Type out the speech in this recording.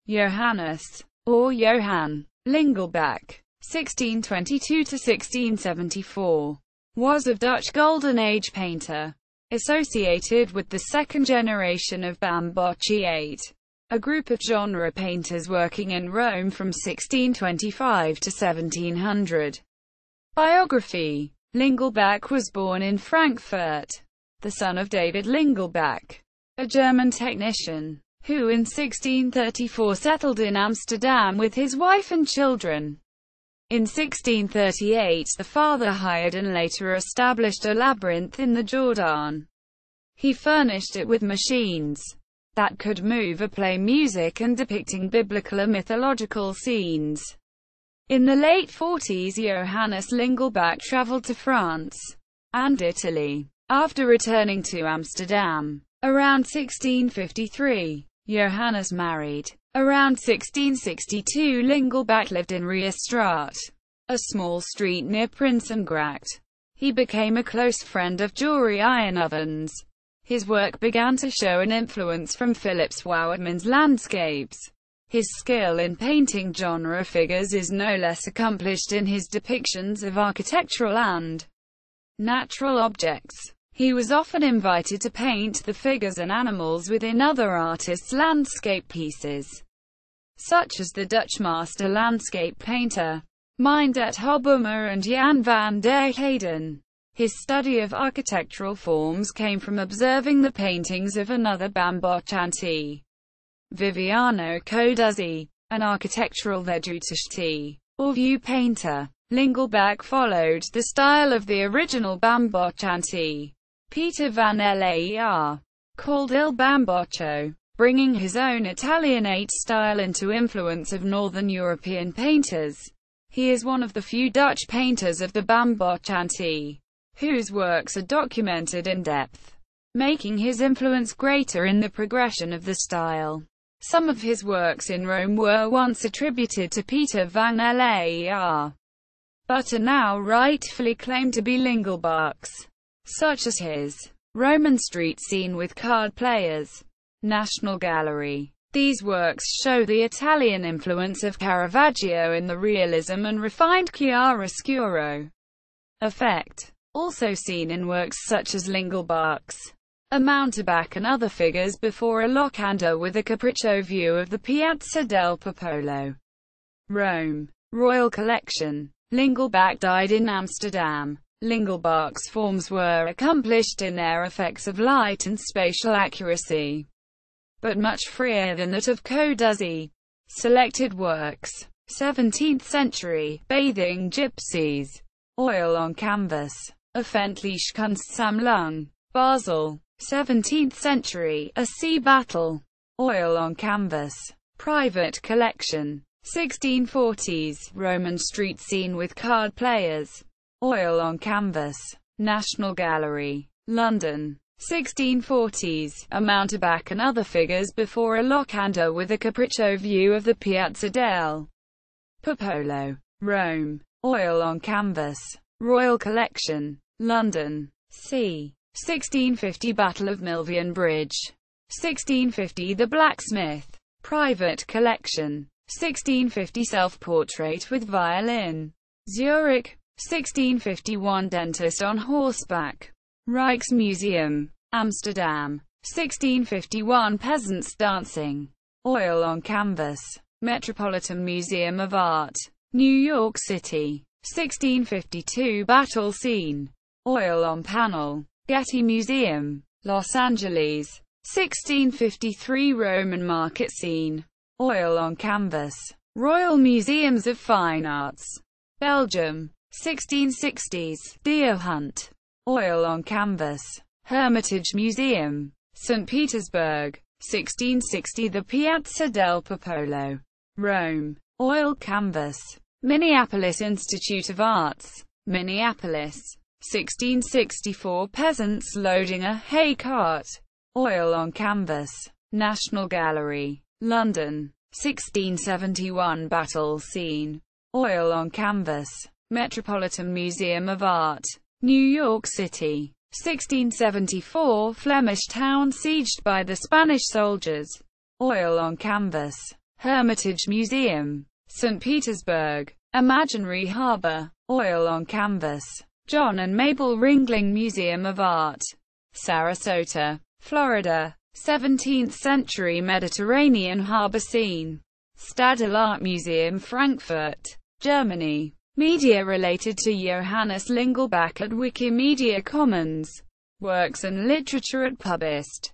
Johannes, or Johann, Lingelbach, 1622–1674, was a Dutch Golden Age painter, associated with the second generation of Bambocciate, a group of genre painters working in Rome from 1625 to 1700. Biography. Lingelbach was born in Frankfurt, the son of David Lingelbach, a German technician, who in 1634 settled in Amsterdam with his wife and children. In 1638 the father hired and later established a labyrinth in the Jordan. He furnished it with machines that could move or play music and depicting biblical or mythological scenes. In the late 40s Johannes Lingelbach traveled to France and Italy. After returning to Amsterdam around 1653, Johannes married. Around 1662 Lingelbach lived in Rijstraat, a small street near Prinsengracht. He became a close friend of Jory Ironovens. His work began to show an influence from Philips Wouwerman's landscapes. His skill in painting genre figures is no less accomplished in his depictions of architectural and natural objects. He was often invited to paint the figures and animals within other artists' landscape pieces, such as the Dutch master landscape painter Myndet Hobbema and Jan van der Heyden. His study of architectural forms came from observing the paintings of another Bambocciate, Viviano Coduzzi, an architectural vedutiste, or view painter. Lingelbach followed the style of the original Bambocciate, Peter van Laer, called Il Bamboccio, bringing his own Italianate style into influence of Northern European painters. He is one of the few Dutch painters of the Bambocciate whose works are documented in depth, making his influence greater in the progression of the style. Some of his works in Rome were once attributed to Peter van Laer, but are now rightfully claimed to be Lingelbach's, such as his Roman street scene with card players, National Gallery. These works show the Italian influence of Caravaggio in the realism and refined chiaroscuro effect, also seen in works such as Lingelbach's A Mountebank and other figures before a locanda with a capriccio view of the Piazza del Popolo, Rome. Royal Collection. Lingelbach died in Amsterdam. Lingelbach's forms were accomplished in their effects of light and spatial accuracy, but much freer than that of Coduzzi. Selected works. 17th century, Bathing Gypsies. Oil on Canvas. Öffentliche Kunstsammlung. Basel. 17th century, A Sea Battle. Oil on Canvas. Private Collection. 1640s, Roman street scene with card players. Oil on Canvas. National Gallery, London. 1640s, A Mountebank and other figures before a locanda with a capriccio view of the Piazza del Popolo, Rome. Oil on Canvas. Royal Collection, London. C. 1650 Battle of Milvian Bridge. 1650 The Blacksmith. Private Collection. 1650 Self-Portrait with Violin. Zurich. 1651 Dentist on Horseback. Rijksmuseum, Amsterdam. 1651 Peasants Dancing. Oil on Canvas. Metropolitan Museum of Art, New York City. 1652 Battle Scene. Oil on Panel. Getty Museum, Los Angeles. 1653 Roman Market Scene. Oil on Canvas. Royal Museums of Fine Arts, Belgium. 1660s, Deer Hunt. Oil on Canvas. Hermitage Museum, St. Petersburg. 1660 The Piazza del Popolo, Rome. Oil Canvas. Minneapolis Institute of Arts, Minneapolis. 1664 Peasants loading a hay cart. Oil on Canvas. National Gallery, London. 1671 Battle Scene. Oil on Canvas. Metropolitan Museum of Art, New York City. 1674 Flemish town sieged by the Spanish soldiers. Oil on Canvas. Hermitage Museum, St. Petersburg. Imaginary Harbor, Oil on Canvas, John and Mabel Ringling Museum of Art, Sarasota, Florida. 17th century Mediterranean harbor scene, Stadel Art Museum, Frankfurt, Germany. Media related to Johannes Lingelbach at Wikimedia Commons. Works and literature at Pubist.